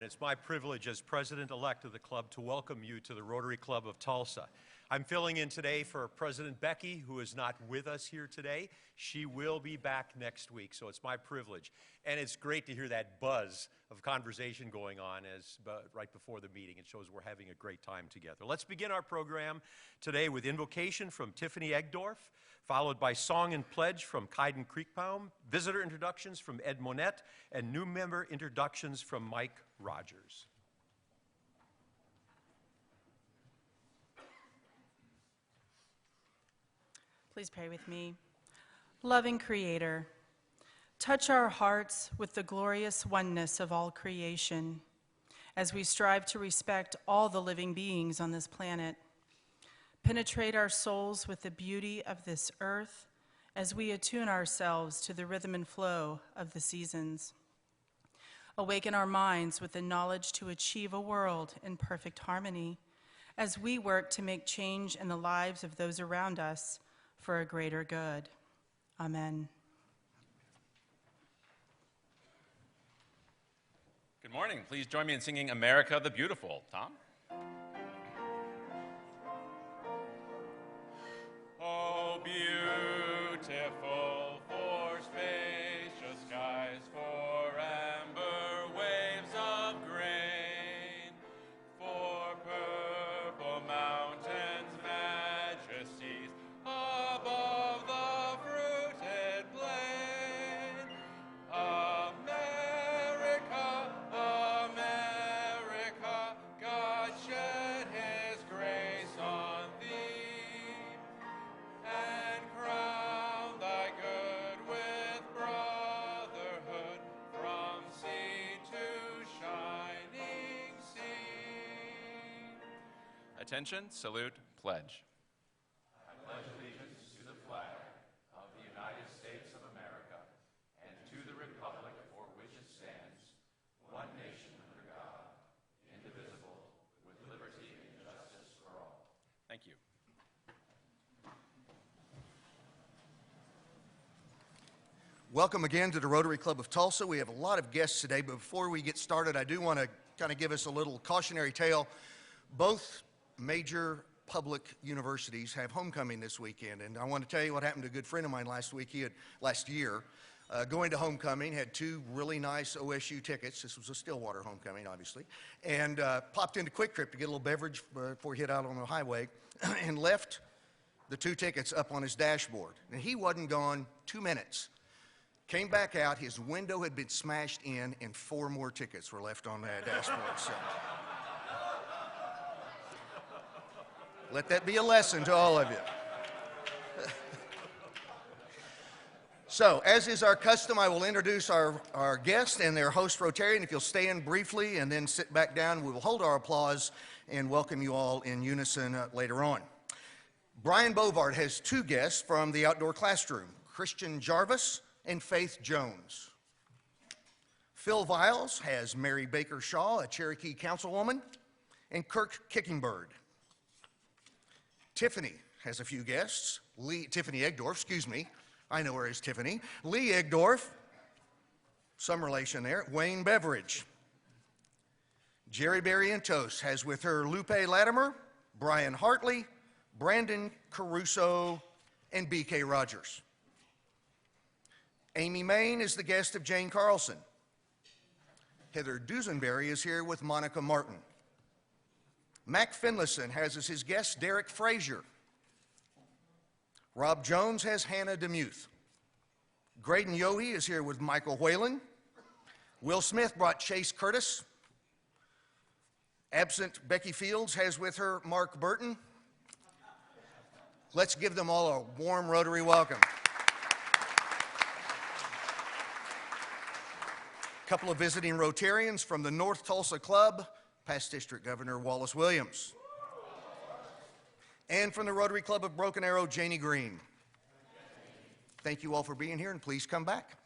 It's my privilege as president-elect of the club to welcome you to the Rotary Club of Tulsa. I'm filling in today for President Becky, who is not with us here today. She will be back next week, so it's my privilege. And it's great to hear that buzz of conversation going on right before the meeting. It shows we're having a great time together. Let's begin our program today with invocation from Tiffany Egdorf, followed by song and pledge from Kaiden Kriegbaum, visitor introductions from Ed Monette, and new member introductions from Mike Rogers. Please pray with me. Loving Creator, touch our hearts with the glorious oneness of all creation as we strive to respect all the living beings on this planet. Penetrate our souls with the beauty of this earth as we attune ourselves to the rhythm and flow of the seasons. Awaken our minds with the knowledge to achieve a world in perfect harmony as we work to make change in the lives of those around us for a greater good. Amen. Good morning. Please join me in singing America the Beautiful. Tom? Oh, beautiful for spacious skies, for amber waves of grain, for purple mountains, majesties above the fruited plain. America, America, God shed his grace on thee, and crown thy good with brotherhood from sea to shining sea. Attention, salute, pledge. I pledge allegiance to the flag of the United States of America and to the republic for which it stands, one nation under God, indivisible, with liberty and justice for all. Thank you. Welcome again to the Rotary Club of Tulsa. We have a lot of guests today, but before we get started, I do want to kind of give us a little cautionary tale. Both major public universities have homecoming this weekend, and I want to tell you what happened to a good friend of mine last year. Going to homecoming, had two really nice OSU tickets. This was a Stillwater homecoming, obviously, and popped into Quick Trip to get a little beverage before he hit out on the highway, and left the two tickets up on his dashboard. And he wasn't gone 2 minutes. Came back out, his window had been smashed in, and 4 more tickets were left on that dashboard. So let that be a lesson to all of you. So, as is our custom, I will introduce our guest and their host Rotarian. If you'll stay in briefly and then sit back down, we will hold our applause and welcome you all in unison later on. Brian Bovard has 2 guests from the outdoor classroom, Christian Jarvis and Faith Jones. Phil Viles has Mary Baker Shaw, a Cherokee councilwoman, and Kirk Kickingbird. Tiffany has a few guests. Tiffany Egdorf, excuse me. I know her as Tiffany. Lee Egdorf, some relation there. Wayne Beveridge. Jerry Barrientos has with her Lupe Latimer, Brian Hartley, Brandon Caruso, and B.K. Rogers. Amy Main is the guest of Jane Carlson. Heather Dusenberry is here with Monica Martin. Mac Finlayson has as his guest Derek Frazier. Rob Jones has Hannah Demuth. Graydon Yohe is here with Michael Whalen. Will Smith brought Chase Curtis. Absent Becky Fields has with her Mark Burton. Let's give them all a warm Rotary welcome. A couple of visiting Rotarians from the North Tulsa Club, past District Governor Wallace Williams. And from the Rotary Club of Broken Arrow, Janie Green. Thank you all for being here, and please come back.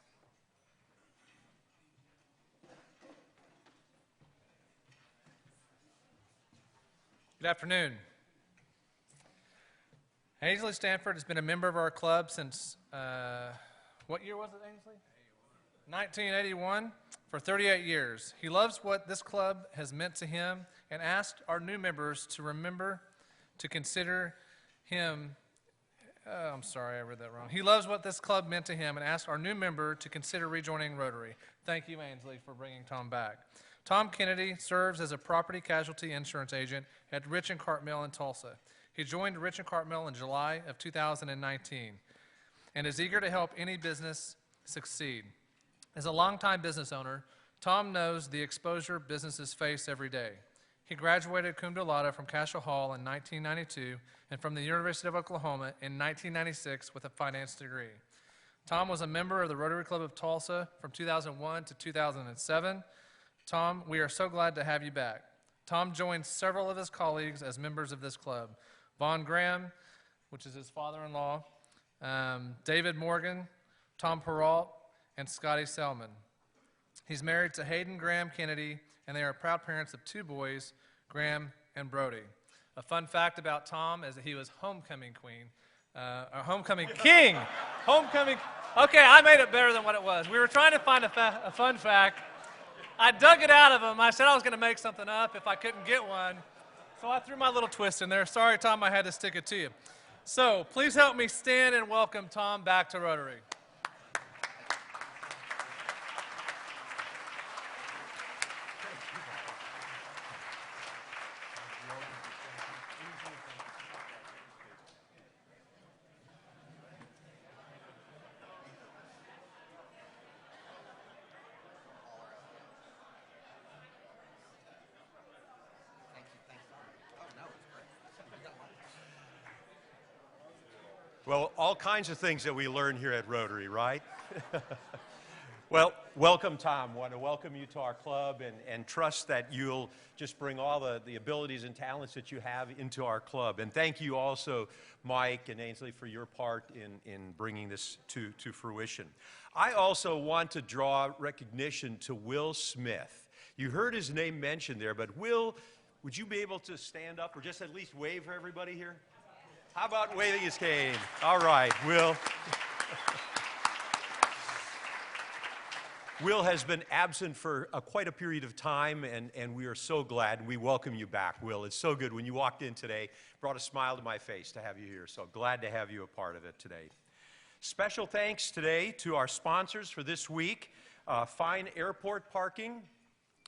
Good afternoon. Ainsley Stanford has been a member of our club since, what year was it, Ainsley? 1981. for 38 years. He loves what this club has meant to him and asked our new members to remember to consider him. I'm sorry, I read that wrong. He loves what this club meant to him and asked our new member to consider rejoining Rotary. Thank you, Ainsley, for bringing Tom back. Tom Kennedy serves as a property casualty insurance agent at Rich and Cartmill in Tulsa. He joined Rich and Cartmill in July of 2019 and is eager to help any business succeed. As a longtime business owner, Tom knows the exposure businesses face every day. He graduated cum laude from Cashel Hall in 1992 and from the University of Oklahoma in 1996 with a finance degree. Tom was a member of the Rotary Club of Tulsa from 2001 to 2007. Tom, we are so glad to have you back. Tom joined several of his colleagues as members of this club. Vaughn Graham, which is his father-in-law, David Morgan, Tom Peralt, and Scotty Selman. He's married to Hayden Graham Kennedy, and they are proud parents of 2 boys, Graham and Brody. A fun fact about Tom is that he was homecoming queen, or homecoming king. Homecoming, okay, I made it better than what it was. We were trying to find a fun fact. I dug it out of him. I said I was going to make something up if I couldn't get one. So I threw my little twist in there. Sorry, Tom, I had to stick it to you. So please help me stand and welcome Tom back to Rotary. Well, all kinds of things that we learn here at Rotary, right? Well, welcome, Tom. Want to welcome you to our club and trust that you'll just bring all the abilities and talents that you have into our club. And thank you also, Mike and Ainsley, for your part in bringing this to fruition. I also want to draw recognition to Will Smith. You heard his name mentioned there, but Will, would you be able to stand up or just at least wave for everybody here? How about waving his cane? All right, Will. Will has been absent for quite a period of time, and we are so glad. We welcome you back, Will. It's so good. When you walked in today, brought a smile to my face to have you here. So glad to have you a part of it today. Special thanks today to our sponsors for this week, Fine Airport Parking.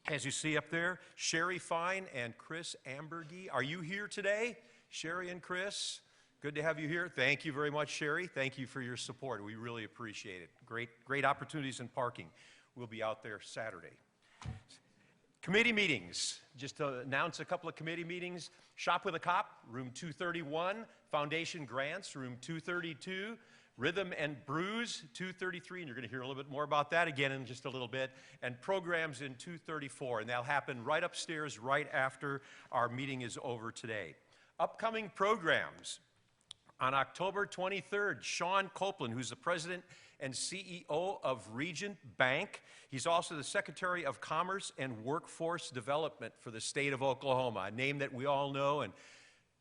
As you see up there, Sherry Fine and Chris Ambergy. Are you here today, Sherry and Chris? Good to have you here. Thank you very much, Sherry. Thank you for your support. We really appreciate it. Great opportunities in parking. We'll be out there Saturday. Committee meetings. Just to announce a couple of committee meetings. Shop with a Cop, room 231. Foundation Grants, room 232. Rhythm and Brews, 233. And you're going to hear a little bit more about that again in just a little bit. And programs in 234. And that'll happen right upstairs right after our meeting is over today. Upcoming programs. On October 23rd, Sean Copeland, who's the president and CEO of Regent Bank. He's also the Secretary of Commerce and Workforce Development for the state of Oklahoma, a name that we all know, and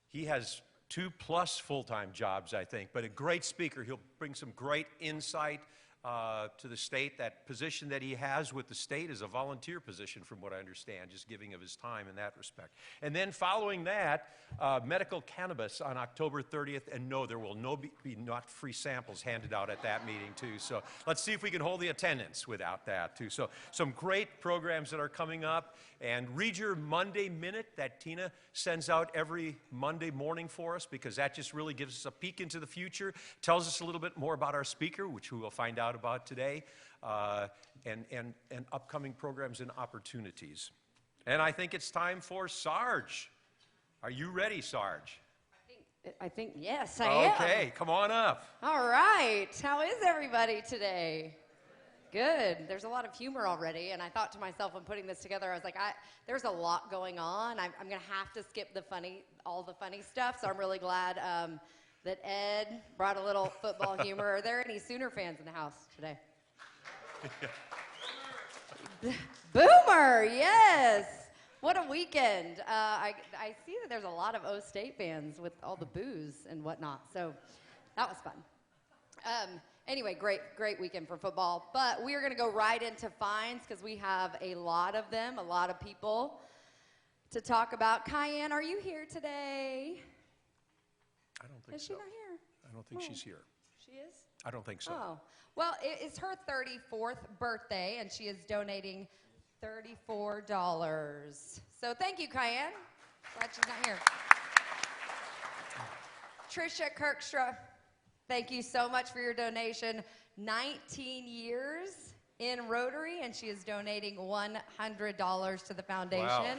he has 2+ full-time jobs, I think, but a great speaker. He'll bring some great insight to the state. That position that he has with the state is a volunteer position, from what I understand, just giving of his time in that respect. And then following that, medical cannabis on October 30th, and no, there will be not free samples handed out at that meeting, too. So let's see if we can hold the attendance without that, too. So some great programs that are coming up, and read your Monday Minute that Tina sends out every Monday morning for us, because that just really gives us a peek into the future, tells us a little bit more about our speaker, which we will find out about today, and upcoming programs and opportunities. And I think it's time for Sarge. Are you ready, Sarge? I think yes, I am. Okay, come on up. All right. How is everybody today? Good. There's a lot of humor already, and I thought to myself when putting this together, I was like, there's a lot going on. I'm going to have to skip all the funny stuff, so I'm really glad that Ed brought a little football humor. Are there any Sooner fans in the house today? Boomer, yes. What a weekend. I see that there's a lot of O State fans with all the boos and whatnot, so that was fun. Anyway, great weekend for football. But we are going to go right into fines because we have a lot of them, a lot of people to talk about. Cayenne, are you here today? I don't think Is she so. not here? I don't think she's here. She is? I don't think so. Oh. Well, it is her 34th birthday, and she is donating $34. So thank you, Cayenne. Glad she's not here. Trisha Kirkstra, thank you so much for your donation. 19 years in Rotary, and she is donating $100 to the foundation. Wow.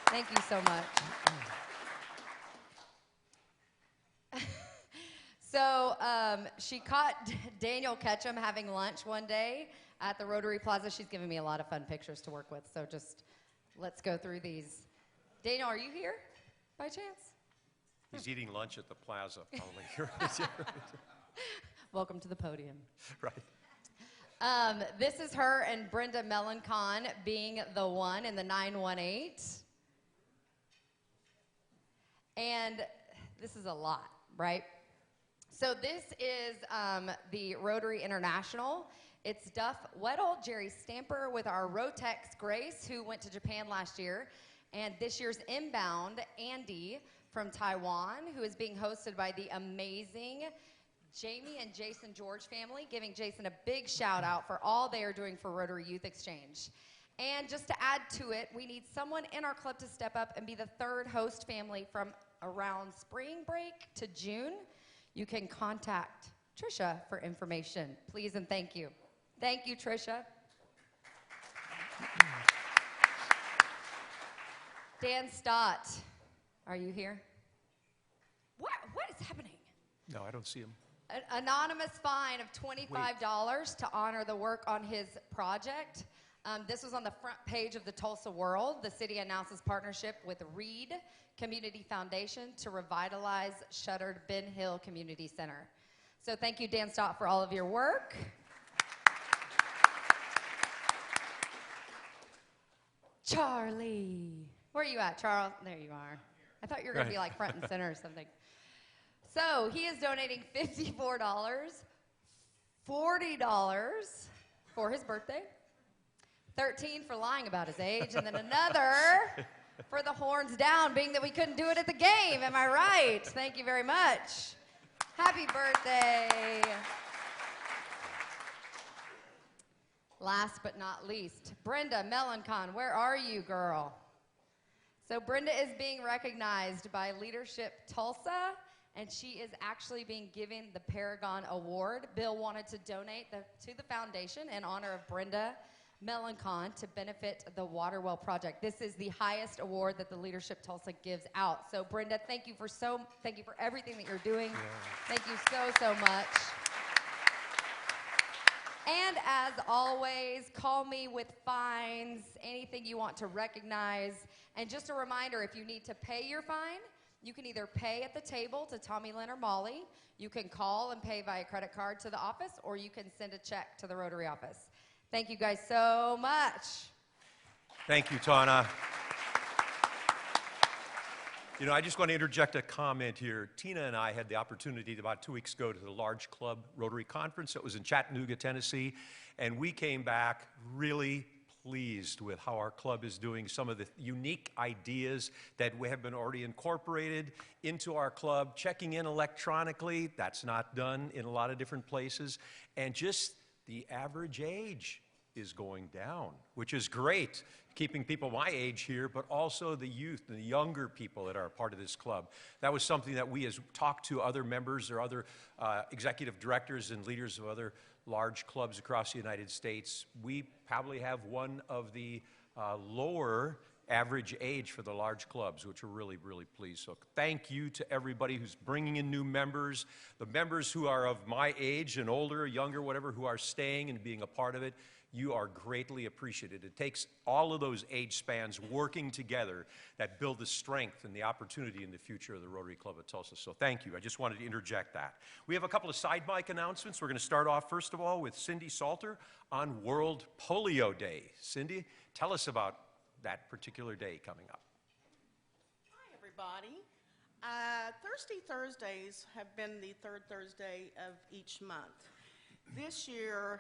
Thank you so much. So she caught Daniel Ketchum having lunch one day at the Rotary Plaza. She's giving me a lot of fun pictures to work with, so just let's go through these. Daniel, are you here by chance? He's eating lunch at the plaza, probably. Welcome to the podium. Right. This is her and Brenda Melancon being the one in the 918. And this is a lot, right? So this is the Rotary International. It's Duff Weddle, Jerry Stamper with our Rotex Grace, who went to Japan last year. And this year's Inbound, Andy from Taiwan, who is being hosted by the amazing Jamie and Jason George family, giving Jason a big shout out for all they are doing for Rotary Youth Exchange. And just to add to it, we need someone in our club to step up and be the third host family from around spring break to June. You can contact Trisha for information. Please and thank you. Thank you, Trisha. Dan Stott, are you here? What is happening? No, I don't see him. An anonymous fine of $25 to honor the work on his project. This was on the front page of the Tulsa World. The city announces partnership with Reed Community Foundation to revitalize shuttered Ben Hill Community Center. So thank you, Dan Stott, for all of your work. Charlie. Where are you at, Charles? There you are. I thought you were going to be like front and center or something. So he is donating $54, $40 for his birthday, $13 for lying about his age, and then another for the horns down, being that we couldn't do it at the game. Am I right? Thank you very much. Happy birthday. Last but not least, Brenda Melancon, where are you, girl? So Brenda is being recognized by Leadership Tulsa, and she is actually being given the Paragon Award. Bill wanted to donate to the foundation in honor of Brenda Melancon to benefit the Waterwell Project. This is the highest award that the Leadership Tulsa gives out. So Brenda, thank you for everything that you're doing. Yeah. Thank you so much. And as always, call me with fines, anything you want to recognize. And just a reminder, if you need to pay your fine, you can either pay at the table to Tommy, Lynn, or Molly. You can call and pay via credit card to the office, or you can send a check to the Rotary office. Thank you guys so much. Thank you, Tana. You know, I just want to interject a comment here. Tina and I had the opportunity about 2 weeks ago to the Large Club Rotary Conference. It was in Chattanooga, Tennessee, and we came back really pleased with how our club is doing, some of the unique ideas that we have been already incorporated into our club, checking in electronically. That's not done in a lot of different places. And just the average age is going down, which is great, keeping people my age here, but also the youth and the younger people that are a part of this club. That was something that we, as talked to other members or other executive directors and leaders of other large clubs across the United States, we probably have one of the lower average age for the large clubs, which we're really, really pleased. So thank you to everybody who's bringing in new members, the members who are of my age and older, younger, whatever, who are staying and being a part of it. You are greatly appreciated. It takes all of those age spans working together that build the strength and the opportunity in the future of the Rotary Club of Tulsa. So thank you. I just wanted to interject that. We have a couple of side mic announcements. We're going to start off, first of all, with Cindy Salter on World Polio Day. Cindy, tell us about that particular day coming up. Hi, everybody. Thirsty Thursdays have been the third Thursday of each month. This year,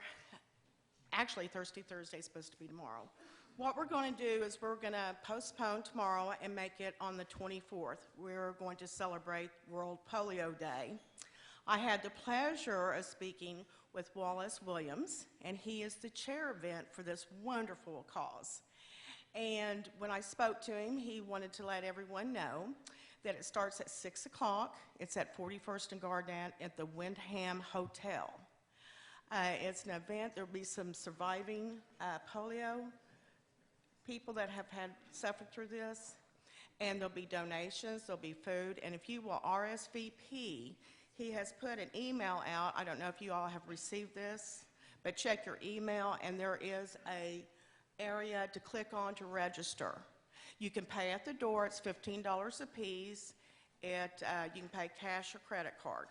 actually Thursday is supposed to be tomorrow. What we're going to do is we're going to postpone tomorrow and make it on the 24th. We're going to celebrate World Polio Day. I had the pleasure of speaking with Wallace Williams, and he is the chair event for this wonderful cause. And when I spoke to him, he wanted to let everyone know that it starts at 6 o'clock. It's at 41st and Garden at the Wyndham Hotel. It's an event. There'll be some surviving polio people that have suffered through this, and there'll be donations, there'll be food, and if you will RSVP, he has put an email out. I don't know if you all have received this, but check your email, and there is a area to click on to register. You can pay at the door. It's $15 a piece. You can pay cash or credit card.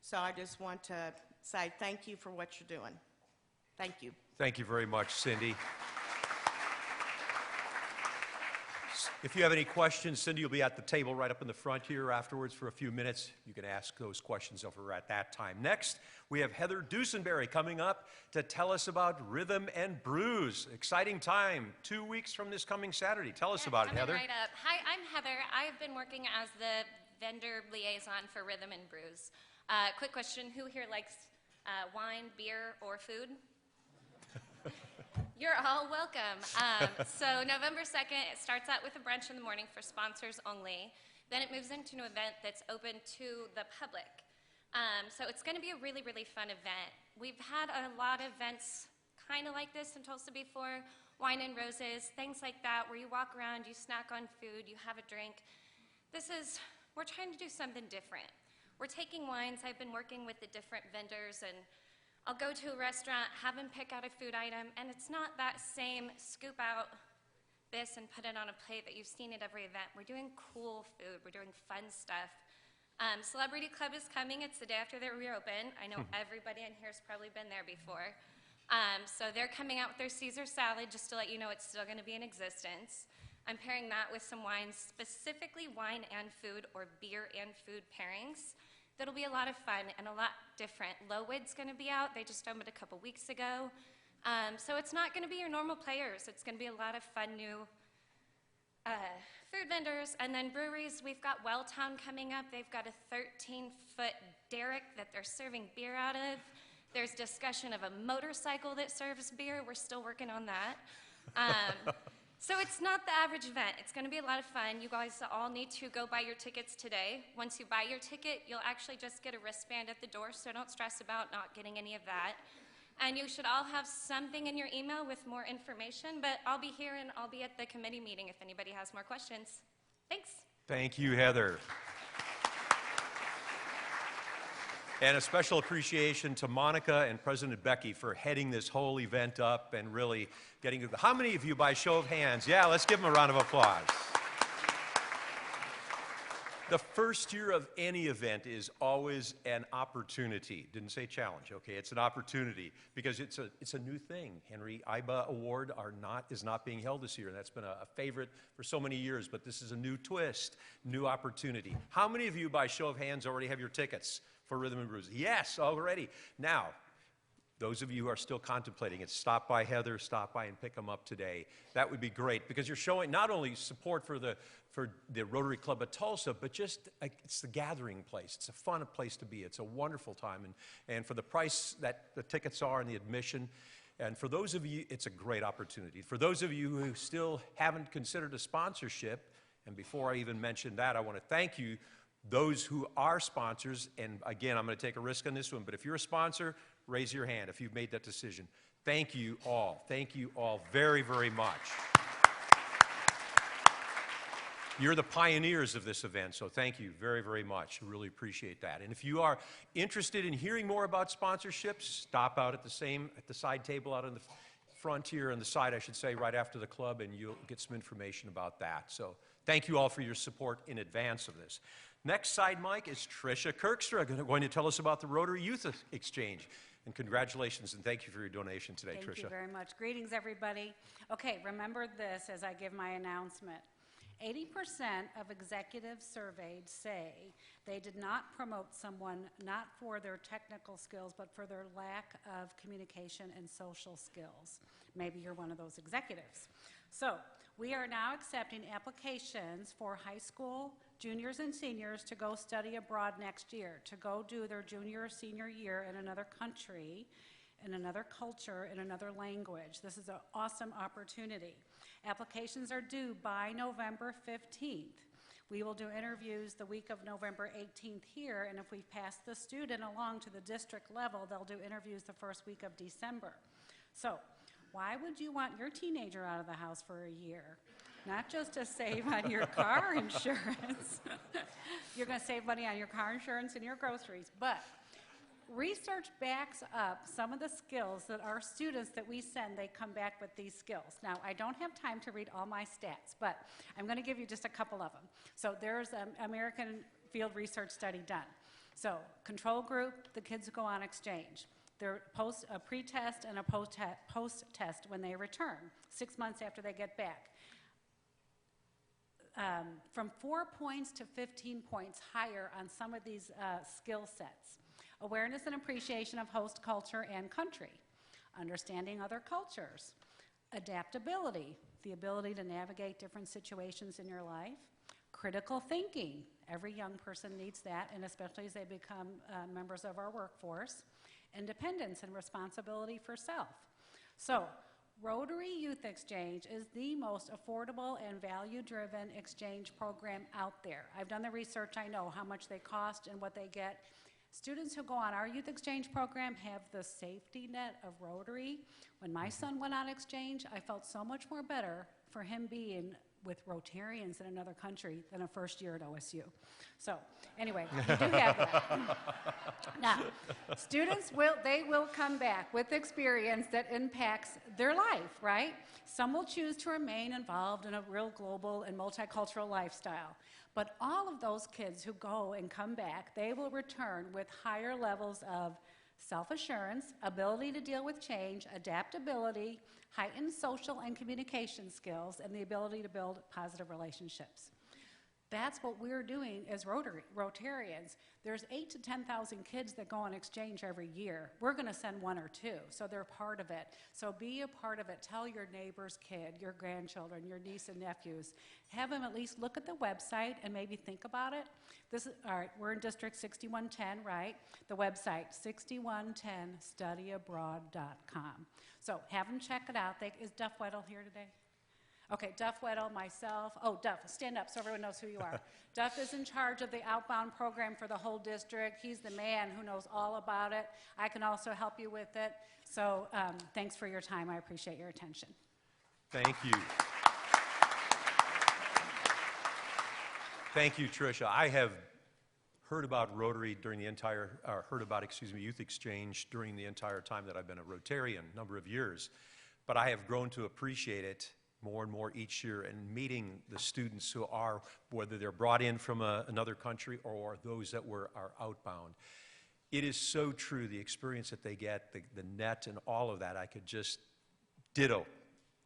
So I just want to say thank you for what you're doing. Thank you. Thank you very much, Cindy. If you have any questions, Cindy will be at the table right up in the front here afterwards for a few minutes. You can ask those questions over at that time. Next, we have Heather Dusenberry coming up to tell us about Rhythm and Brews. Exciting time, 2 weeks from this coming Saturday. Tell us about it, Heather. Right up. Hi, I'm Heather. I've been working as the vendor liaison for Rhythm and Brews. Quick question, who here likes wine, beer, or food? You're all welcome. So November 2nd, it starts out with a brunch in the morning for sponsors only. Then it moves into an event that's open to the public. So it's going to be a really, really fun event. We've had a lot of events kind of like this in Tulsa before, wine and roses, things like that, where you walk around, you snack on food, you have a drink. We're trying to do something different. We're taking wines. I've been working with the different vendors, and I'll go to a restaurant, have them pick out a food item, and it's not that same scoop out this and put it on a plate that you've seen at every event. We're doing cool food. We're doing fun stuff. Celebrity Club is coming. It's the day after they reopen. I know everybody in here has probably been there before. So they're coming out with their Caesar salad, just to let you know it's still going to be in existence. I'm pairing that with some wines, specifically wine and food or beer and food pairings. That'll be a lot of fun and a lot different. Lowwood's going to be out. They just opened a couple weeks ago. So it's not going to be your normal players. It's going to be a lot of fun new food vendors. And then breweries, we've got Welltown coming up. They've got a 13-foot derrick that they're serving beer out of. There's discussion of a motorcycle that serves beer. We're still working on that. So it's not the average event. It's going to be a lot of fun. You guys all need to go buy your tickets today. Once you buy your ticket, you'll actually just get a wristband at the door, so don't stress about not getting any of that. And you should all have something in your email with more information, but I'll be here and I'll be at the committee meeting if anybody has more questions. Thanks. Thank you, Heather. And a special appreciation to Monica and President Becky for heading this whole event up and really getting to how many of you, by show of hands? Yeah, let's give them a round of applause. The first year of any event is always an opportunity. Didn't say challenge, okay? It's an opportunity because it's a new thing. Henry Iba Award is not being held this year, and that's been a favorite for so many years, but this is a new twist, new opportunity. How many of you, by show of hands, already have your tickets for Rhythm and Brews? Yes, already. Now, those of you who are still contemplating it, stop by Heather, stop by and pick them up today. That would be great because you're showing not only support for the Rotary Club of Tulsa, but just it's the gathering place. It's a fun place to be. It's a wonderful time. And for the price that the tickets are and the admission, and for those of you, it's a great opportunity. For those of you who still haven't considered a sponsorship, and before I even mention that, I want to thank you, those who are sponsors, and again, I'm going to take a risk on this one, but if you're a sponsor, raise your hand if you've made that decision. Thank you all. Thank you all very, very much. You're the pioneers of this event, so thank you very, very much. Really appreciate that. And if you are interested in hearing more about sponsorships, stop out at the side table out on the front here, on the side, I should say, right after the club, and you'll get some information about that. So thank you all for your support in advance of this. Next side mic is Tricia Kirkstra, going to tell us about the Rotary Youth Exchange. And congratulations and thank you for your donation today, Tricia. Thank you very much. Greetings, everybody. Okay, remember this as I give my announcement. 80% of executives surveyed say they did not promote someone not for their technical skills, but for their lack of communication and social skills. Maybe you're one of those executives. So we are now accepting applications for high school juniors and seniors to go study abroad next year, to go do their junior or senior year in another country, in another culture, in another language. This is an awesome opportunity. Applications are due by November 15th. We will do interviews the week of November 18th here, and if we pass the student along to the district level, they'll do interviews the first week of December. So, why would you want your teenager out of the house for a year? Not just to save on your car insurance. You're going to save money on your car insurance and your groceries, but research backs up some of the skills that our students that we send, they come back with these skills. Now, I don't have time to read all my stats, but I'm going to give you just a couple of them. So there's an American field research study done. So control group, the kids go on exchange. They're a pre-test and a post-test when they return, 6 months after they get back. From 4 points to 15 points higher on some of these skill sets. Awareness and appreciation of host culture and country. Understanding other cultures. Adaptability, the ability to navigate different situations in your life. Critical thinking, every young person needs that, and especially as they become members of our workforce. Independence and responsibility for self. So, Rotary Youth Exchange is the most affordable and value-driven exchange program out there. I've done the research, I know how much they cost and what they get. Students who go on our youth exchange program have the safety net of Rotary. When my son went on exchange, I felt so much more better for him being with Rotarians in another country than a first year at OSU. So anyway, you do have that. Now, students will come back with experience that impacts their life, right? Some will choose to remain involved in a real global and multicultural lifestyle. But all of those kids who go and come back, they will return with higher levels of self-assurance, ability to deal with change, adaptability, heightened social and communication skills, and the ability to build positive relationships. That's what we're doing as Rotarians. There's 8,000 to 10,000 kids that go on exchange every year. We're going to send 1 or 2, so they're part of it. So be a part of it. Tell your neighbor's kid, your grandchildren, your niece and nephews. Have them at least look at the website and maybe think about it. All right, we're in District 6110, right? The website, 6110studyabroad.com. So have them check it out. Is Duff Weddle here today? Okay, Duff Weddle, myself. Oh, Duff, stand up so everyone knows who you are. Duff is in charge of the outbound program for the whole district. He's the man who knows all about it. I can also help you with it. So thanks for your time. I appreciate your attention. Thank you. Thank you, Tricia. I have heard about Rotary during the entire, Youth Exchange during the entire time that I've been a Rotarian, a number of years. But I have grown to appreciate it more and more each year, and meeting the students who are, whether they're brought in from another country or those that are outbound. It is so true, the experience that they get, the net and all of that, I could just ditto,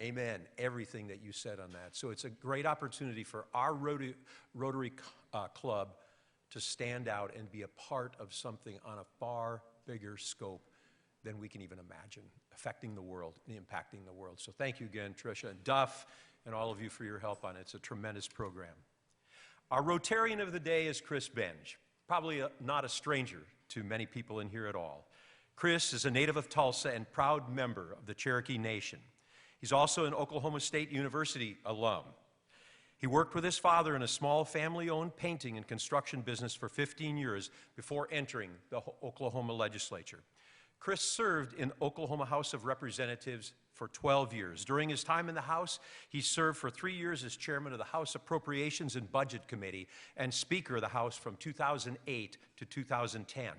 amen, everything that you said on that. So it's a great opportunity for our Rotary Club to stand out and be a part of something on a far bigger scope than we can even imagine, affecting the world and impacting the world. So thank you again, Tricia and Duff, and all of you for your help on it. It's a tremendous program. Our Rotarian of the day is Chris Benge, probably not a stranger to many people in here at all. Chris is a native of Tulsa and proud member of the Cherokee Nation. He's also an Oklahoma State University alum. He worked with his father in a small family-owned painting and construction business for 15 years before entering the Oklahoma legislature. Chris served in Oklahoma House of Representatives for 12 years. During his time in the House, he served for 3 years as chairman of the House Appropriations and Budget Committee and Speaker of the House from 2008 to 2010.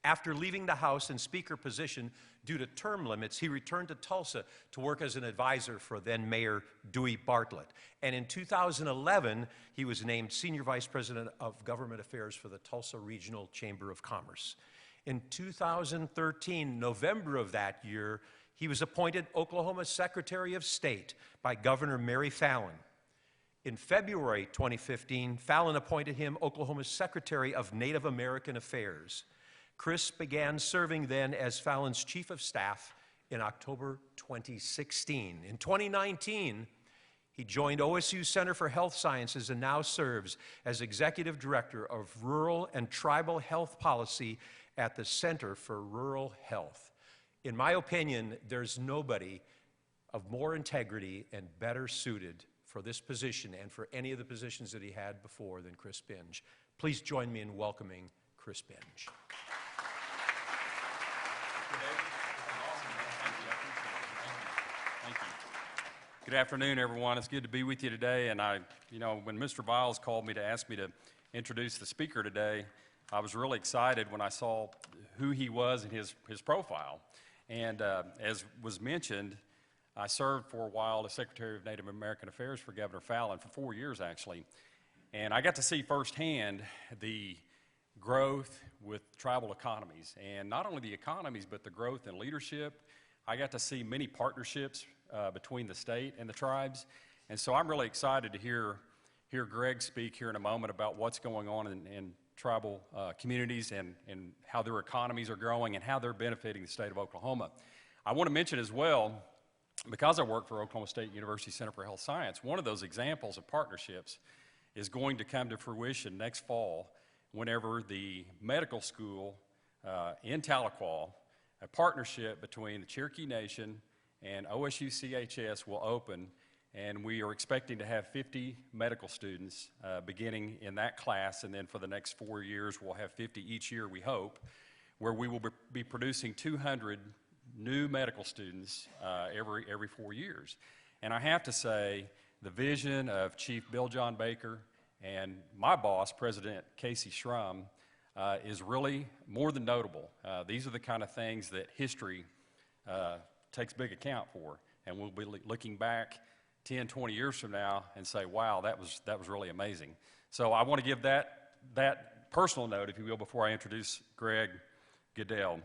After leaving the House and Speaker position due to term limits, he returned to Tulsa to work as an advisor for then-Mayor Dewey Bartlett. And in 2011, he was named Senior Vice President of Government Affairs for the Tulsa Regional Chamber of Commerce. In 2013, November of that year, he was appointed Oklahoma Secretary of State by Governor Mary Fallin. In February 2015, Fallon appointed him Oklahoma's Secretary of Native American Affairs. Chris began serving then as Fallon's Chief of Staff in October 2016. In 2019, he joined OSU Center for Health Sciences and now serves as Executive Director of Rural and Tribal Health Policy at the Center for Rural Health. In my opinion, there's nobody of more integrity and better suited for this position and for any of the positions that he had before than Chris Binge. Please join me in welcoming Chris Binge. Thank you. Good afternoon, everyone. It's good to be with you today. And when Mr. Viles called me to ask me to introduce the speaker today, I was really excited when I saw who he was and his profile. And as was mentioned, I served for a while as Secretary of Native American Affairs for Governor Fallon for 4 years, actually. And I got to see firsthand the growth with tribal economies. And not only the economies, but the growth in leadership. I got to see many partnerships between the state and the tribes. And so I'm really excited to hear Greg speak here in a moment about what's going on in tribal communities and how their economies are growing and how they're benefiting the state of Oklahoma. I want to mention as well, because I work for Oklahoma State University Center for Health Science, one of those examples of partnerships is going to come to fruition next fall whenever the medical school in Tahlequah, a partnership between the Cherokee Nation and OSU CHS will open, and we are expecting to have 50 medical students beginning in that class, and then for the next 4 years we'll have 50 each year, we hope, where we will be producing 200 new medical students every 4 years. And I have to say, the vision of Chief Bill John Baker and my boss, President Casey Schrum, is really more than notable. These are the kind of things that history takes big account for, and we'll be looking back 10, 20 years from now and say, wow, that was really amazing. So I want to give that personal note, if you will, before I introduce Greg Goodell.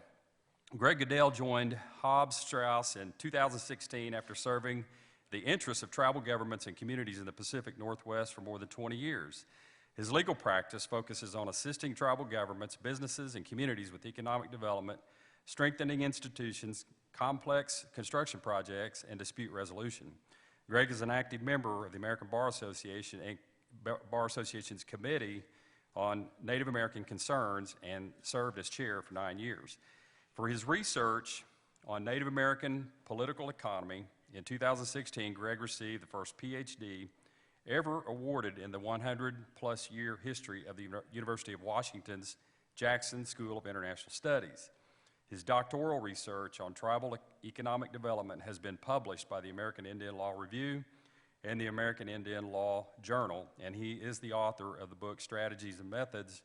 Greg Goodell joined Hobbs Strauss in 2016 after serving the interests of tribal governments and communities in the Pacific Northwest for more than 20 years. His legal practice focuses on assisting tribal governments, businesses, and communities with economic development, strengthening institutions, complex construction projects, and dispute resolution. Greg is an active member of the American Bar Association and Bar Association's Committee on Native American Concerns and served as chair for 9 years. For his research on Native American political economy, in 2016, Greg received the first PhD ever awarded in the 100-plus year history of the University of Washington's Jackson School of International Studies. His doctoral research on tribal economic development has been published by the American Indian Law Review and the American Indian Law Journal, and he is the author of the book Strategies and Methods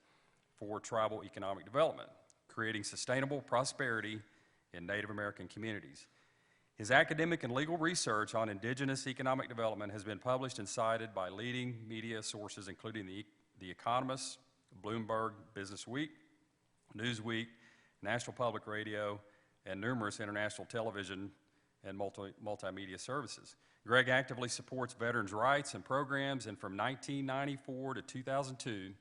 for Tribal Economic Development, Creating Sustainable Prosperity in Native American Communities. His academic and legal research on indigenous economic development has been published and cited by leading media sources, including The Economist, Bloomberg Businessweek, Newsweek, National Public Radio, and numerous international television and multimedia services. Greg actively supports veterans' rights and programs, and from 1994 to 2002,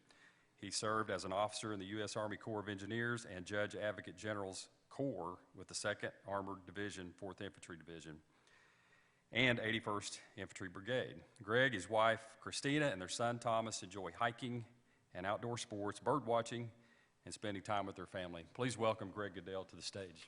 he served as an officer in the U.S. Army Corps of Engineers and Judge Advocate General's Corps with the 2nd Armored Division, 4th Infantry Division, and 81st Infantry Brigade. Greg, his wife, Christina, and their son, Thomas, enjoy hiking and outdoor sports, bird watching, and spending time with their family. Please welcome Greg Goodell to the stage.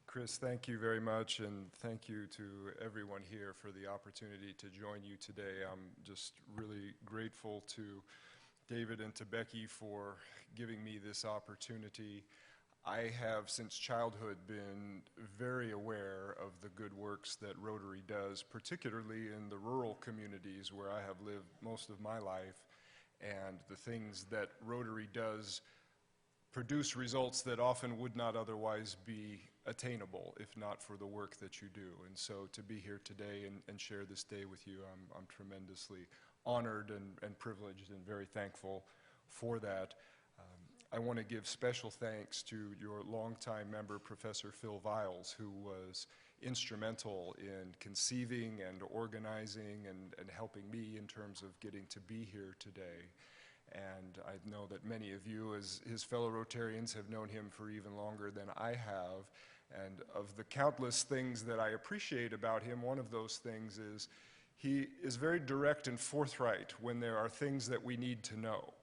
Chris, thank you very much, and thank you to everyone here for the opportunity to join you today. I'm just really grateful to David and to Becky for giving me this opportunity. I have since childhood been very aware of the good works that Rotary does, particularly in the rural communities where I have lived most of my life, and the things that Rotary does produce results that often would not otherwise be attainable if not for the work that you do. And so to be here today and share this day with you, I'm tremendously honored and privileged and very thankful for that. I want to give special thanks to your longtime member, Professor Phil Viles, who was instrumental in conceiving and organizing and helping me in terms of getting to be here today. And I know that many of you, as his fellow Rotarians, have known him for even longer than I have. And of the countless things that I appreciate about him, one of those things is he is very direct and forthright when there are things that we need to know.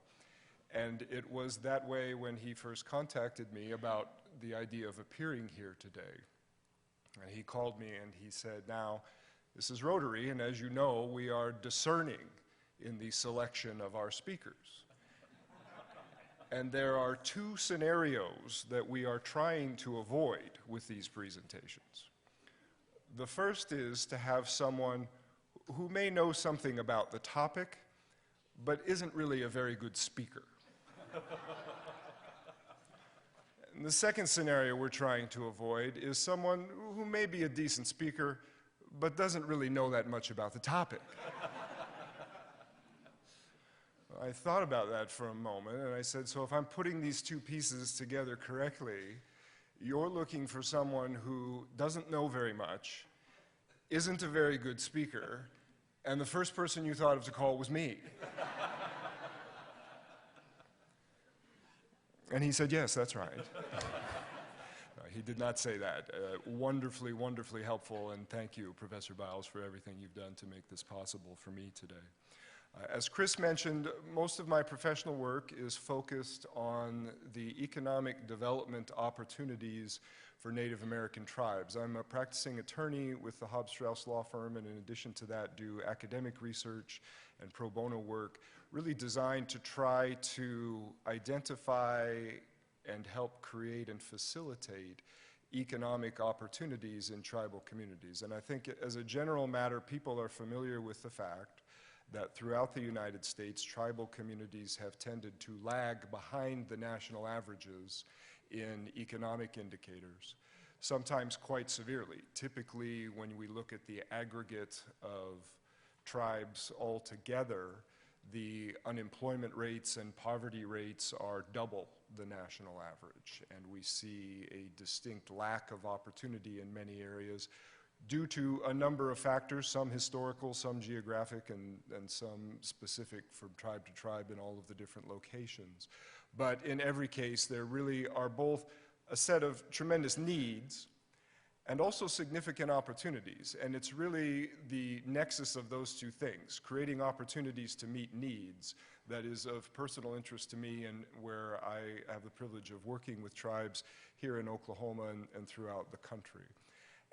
And it was that way when he first contacted me about the idea of appearing here today. And he called me and he said, now, this is Rotary, and as you know, we are discerning in the selection of our speakers. And there are two scenarios that we are trying to avoid with these presentations. The first is to have someone who may know something about the topic, but isn't really a very good speaker. And the second scenario we're trying to avoid is someone who may be a decent speaker, but doesn't really know that much about the topic. I thought about that for a moment, and I said, so if I'm putting these two pieces together correctly, you're looking for someone who doesn't know very much, isn't a very good speaker, and the first person you thought of to call was me. And he said, yes, that's right. No, he did not say that. Wonderfully, wonderfully helpful, and thank you, Professor Biles, for everything you've done to make this possible for me today. As Chris mentioned, most of my professional work is focused on the economic development opportunities for Native American tribes. I'm a practicing attorney with the Hobbs Strauss Law Firm, and in addition to that, do academic research and pro bono work, really designed to try to identify and help create and facilitate economic opportunities in tribal communities. And I think as a general matter, people are familiar with the fact that throughout the United States, tribal communities have tended to lag behind the national averages in economic indicators, sometimes quite severely. Typically, when we look at the aggregate of tribes altogether, the unemployment rates and poverty rates are double the national average, and we see a distinct lack of opportunity in many areas due to a number of factors, some historical, some geographic, and some specific from tribe to tribe in all of the different locations. But in every case, there really are both a set of tremendous needs and also significant opportunities. And it's really the nexus of those two things, creating opportunities to meet needs, that is of personal interest to me and where I have the privilege of working with tribes here in Oklahoma and throughout the country.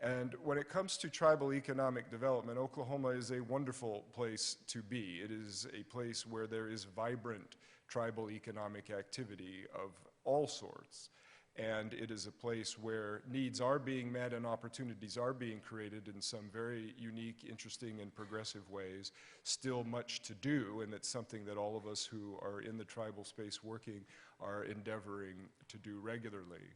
And when it comes to tribal economic development, Oklahoma is a wonderful place to be. It is a place where there is vibrant tribal economic activity of all sorts. And it is a place where needs are being met and opportunities are being created in some very unique, interesting, and progressive ways. Still much to do, and it's something that all of us who are in the tribal space working are endeavoring to do regularly.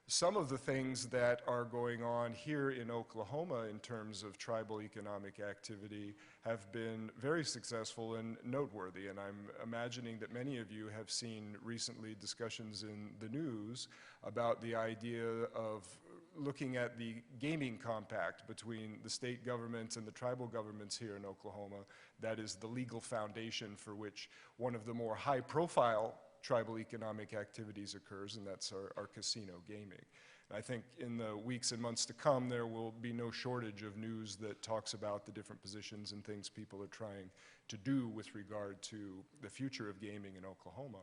Some of the things that are going on here in Oklahoma in terms of tribal economic activity have been very successful and noteworthy, and I'm imagining that many of you have seen recently discussions in the news about the idea of looking at the gaming compact between the state government and the tribal governments here in Oklahoma. That is the legal foundation for which one of the more high-profile tribal economic activities occurs, and that's our casino gaming. And I think in the weeks and months to come, there will be no shortage of news that talks about the different positions and things people are trying to do with regard to the future of gaming in Oklahoma.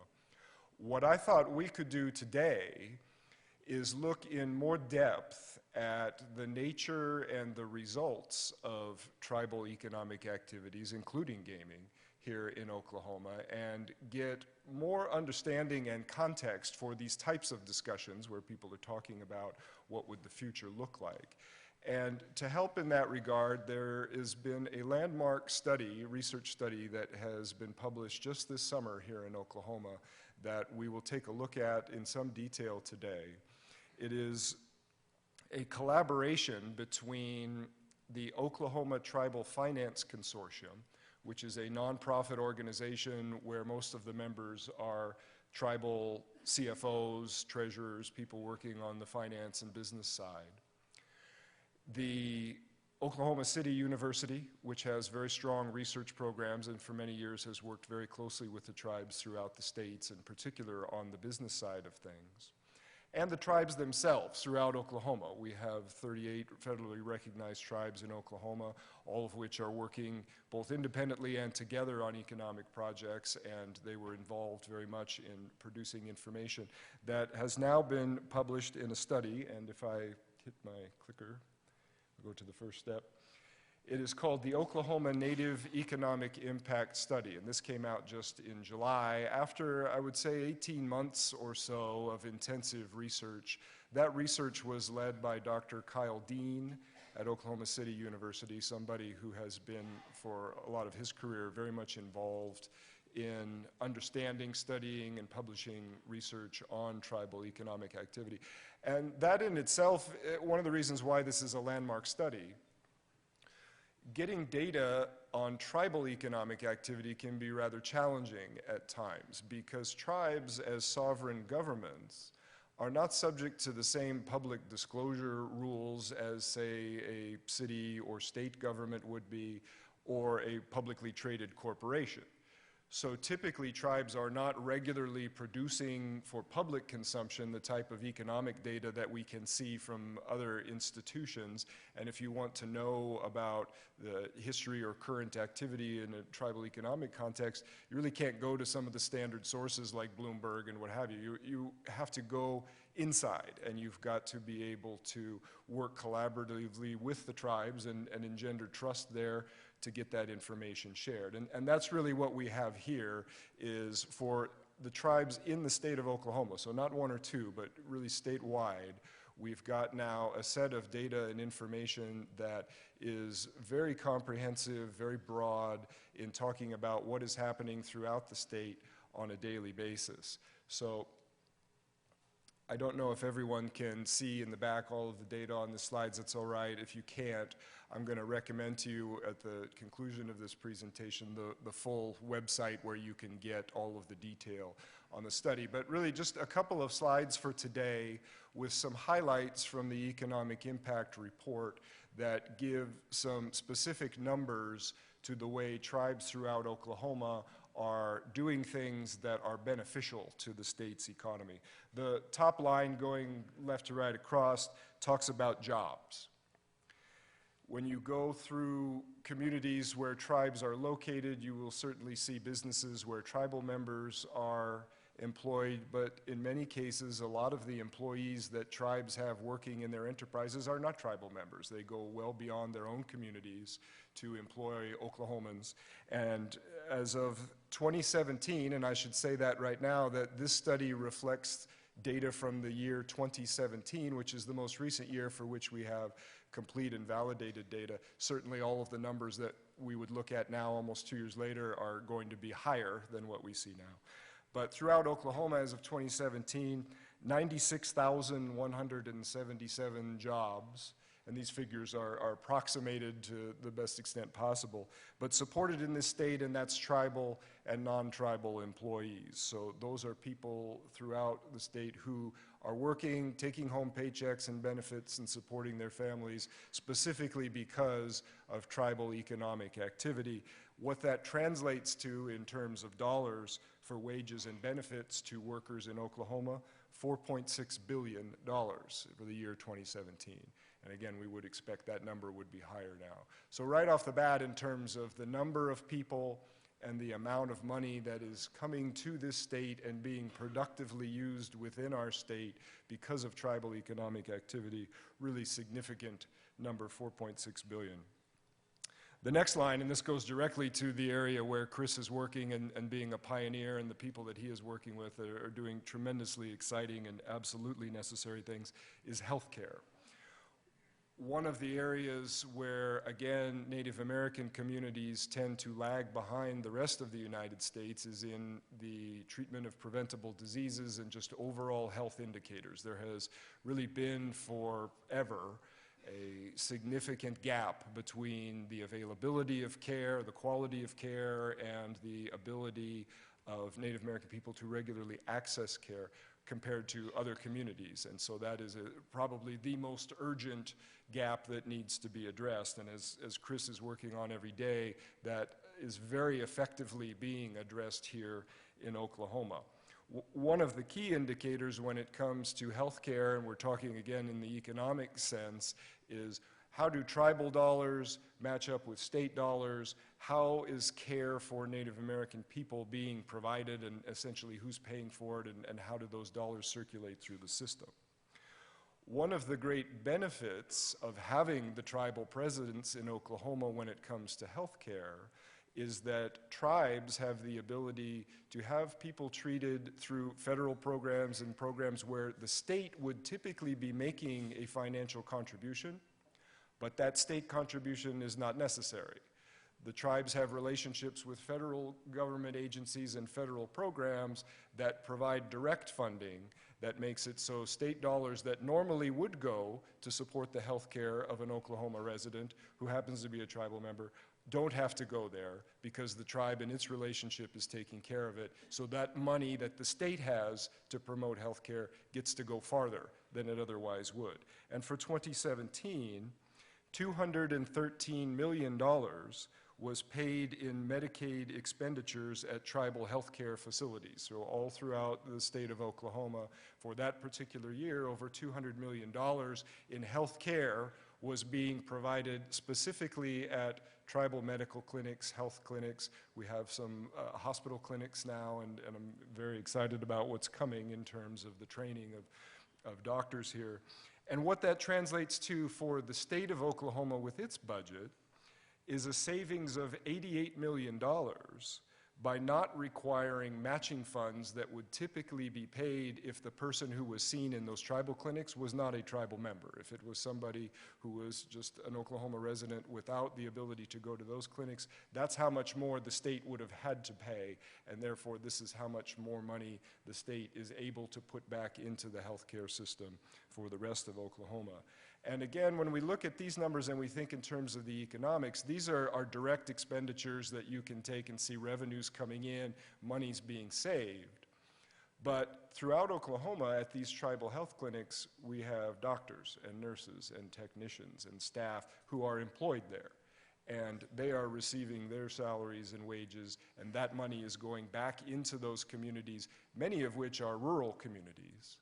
What I thought we could do today is look in more depth at the nature and the results of tribal economic activities, including gaming, here in Oklahoma, and get more understanding and context for these types of discussions where people are talking about what would the future look like. And to help in that regard, there has been a landmark study, research study, that has been published just this summer here in Oklahoma that we will take a look at in some detail today. It is a collaboration between the Oklahoma Tribal Finance Consortium, which is a nonprofit organization where most of the members are tribal CFOs, treasurers, people working on the finance and business side. The Oklahoma City University, which has very strong research programs and for many years has worked very closely with the tribes throughout the states, in particular on the business side of things. And the tribes themselves throughout Oklahoma. We have 38 federally recognized tribes in Oklahoma, all of which are working both independently and together on economic projects, and they were involved very much in producing information that has now been published in a study. And if I hit my clicker, I'll go to the first step. It is called the Oklahoma Native Economic Impact Study, and this came out just in July after, I would say, 18 months or so of intensive research. That research was led by Dr. Kyle Dean at Oklahoma City University, somebody who has been, for a lot of his career, very much involved in understanding, studying, and publishing research on tribal economic activity. And that in itself, one of the reasons why this is a landmark study. Getting data on tribal economic activity can be rather challenging at times because tribes, as sovereign governments, are not subject to the same public disclosure rules as, say, a city or state government would be, or a publicly traded corporation. So typically, tribes are not regularly producing for public consumption the type of economic data that we can see from other institutions. And if you want to know about the history or current activity in a tribal economic context, you really can't go to some of the standard sources like Bloomberg and what have you. You have to go inside, and you've got to be able to work collaboratively with the tribes and engender trust there to get that information shared. And that's really what we have here is for the tribes in the state of Oklahoma, so not one or two, but really statewide. We've got now a set of data and information that is very comprehensive, very broad in talking about what is happening throughout the state on a daily basis. So I don't know if everyone can see in the back all of the data on the slides. It's all right. If you can't, I'm going to recommend to you at the conclusion of this presentation the full website where you can get all of the detail on the study. But really just a couple of slides for today with some highlights from the Economic Impact Report that give some specific numbers to the way tribes throughout Oklahoma are doing things that are beneficial to the state's economy. The top line going left to right across talks about jobs. When you go through communities where tribes are located, you will certainly see businesses where tribal members are employed, but in many cases, a lot of the employees that tribes have working in their enterprises are not tribal members. They go well beyond their own communities to employ Oklahomans. And as of 2017, and I should say that right now, that this study reflects data from the year 2017, which is the most recent year for which we have complete and validated data. Certainly all of the numbers that we would look at now, almost 2 years later, are going to be higher than what we see now. But throughout Oklahoma, as of 2017, 96,177 jobs, and these figures are approximated to the best extent possible, but supported in this state, and that's tribal and non-tribal employees. So those are people throughout the state who are working, taking home paychecks and benefits and supporting their families specifically because of tribal economic activity. What that translates to in terms of dollars for wages and benefits to workers in Oklahoma, $4.6 billion for the year 2017. And again, we would expect that number would be higher now. So right off the bat, in terms of the number of people and the amount of money that is coming to this state and being productively used within our state because of tribal economic activity, really significant number, 4.6 billion. The next line, and this goes directly to the area where Chris is working and being a pioneer, and the people that he is working with are doing tremendously exciting and absolutely necessary things, is healthcare. One of the areas where, again, Native American communities tend to lag behind the rest of the United States is in the treatment of preventable diseases and just overall health indicators. There has really been forever a significant gap between the availability of care, the quality of care, and the ability of Native American people to regularly access care compared to other communities. And so that is probably the most urgent gap that needs to be addressed. And as Chris is working on every day, that is very effectively being addressed here in Oklahoma. One of the key indicators when it comes to healthcare, and we're talking again in the economic sense, is how do tribal dollars match up with state dollars? How is care for Native American people being provided, and essentially who's paying for it, and how do those dollars circulate through the system? One of the great benefits of having the tribal presence in Oklahoma when it comes to healthcare is that tribes have the ability to have people treated through federal programs and programs where the state would typically be making a financial contribution, but that state contribution is not necessary. The tribes have relationships with federal government agencies and federal programs that provide direct funding that makes it so state dollars that normally would go to support the health care of an Oklahoma resident who happens to be a tribal member don't have to go there because the tribe and its relationship is taking care of it. So that money that the state has to promote health care gets to go farther than it otherwise would. And for 2017, $213 million was paid in Medicaid expenditures at tribal health care facilities. So all throughout the state of Oklahoma, for that particular year, over $200 million in health care was being provided specifically at tribal medical clinics, health clinics. We have some hospital clinics now, and I'm very excited about what's coming in terms of the training of doctors here. And what that translates to for the state of Oklahoma with its budget is a savings of $88 million by not requiring matching funds that would typically be paid if the person who was seen in those tribal clinics was not a tribal member. If it was somebody who was just an Oklahoma resident without the ability to go to those clinics, that's how much more the state would have had to pay, and therefore this is how much more money the state is able to put back into the healthcare system for the rest of Oklahoma. And again, when we look at these numbers and we think in terms of the economics, these are our direct expenditures that you can take and see revenues coming in, monies being saved. But throughout Oklahoma, at these tribal health clinics, we have doctors and nurses and technicians and staff who are employed there. And they are receiving their salaries and wages, and that money is going back into those communities, many of which are rural communities,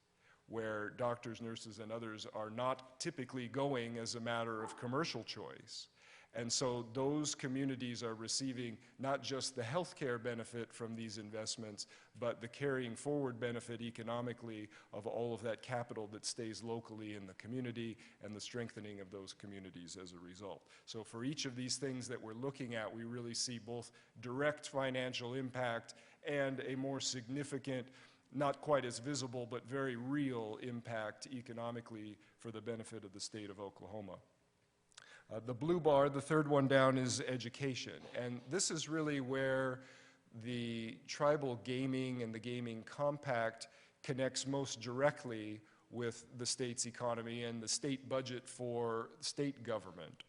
where doctors, nurses, and others are not typically going as a matter of commercial choice. And so those communities are receiving not just the healthcare benefit from these investments, but the carrying forward benefit economically of all of that capital that stays locally in the community and the strengthening of those communities as a result. So for each of these things that we're looking at, we really see both direct financial impact and a more significant, not quite as visible, but very real impact economically for the benefit of the state of Oklahoma. The blue bar, the third one down, is education. And this is really where the tribal gaming and the gaming compact connects most directly with the state's economy and the state budget for state government.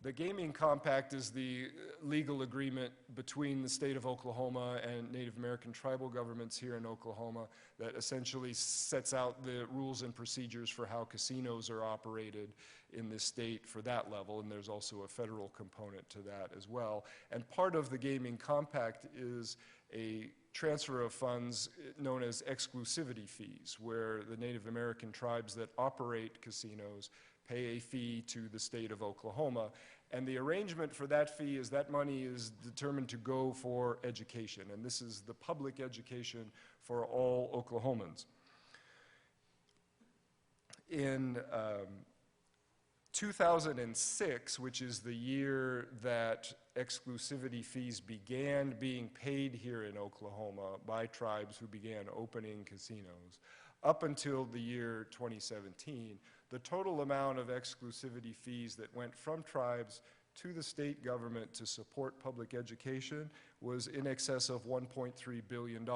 The Gaming Compact is the legal agreement between the state of Oklahoma and Native American tribal governments here in Oklahoma that essentially sets out the rules and procedures for how casinos are operated in this state for that level, and there's also a federal component to that as well. And part of the Gaming Compact is a transfer of funds known as exclusivity fees, where the Native American tribes that operate casinos pay a fee to the state of Oklahoma. And the arrangement for that fee is that money is determined to go for education. And this is the public education for all Oklahomans. In 2006, which is the year that exclusivity fees began being paid here in Oklahoma by tribes who began opening casinos, up until the year 2017, the total amount of exclusivity fees that went from tribes to the state government to support public education was in excess of $1.3 billion.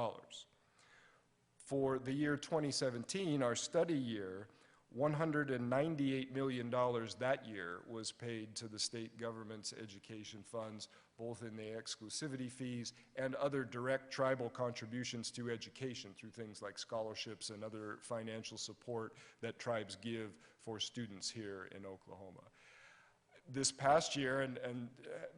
For the year 2017, our study year, $198 million that year was paid to the state government's education funds, both in the exclusivity fees and other direct tribal contributions to education through things like scholarships and other financial support that tribes give for students here in Oklahoma. This past year, and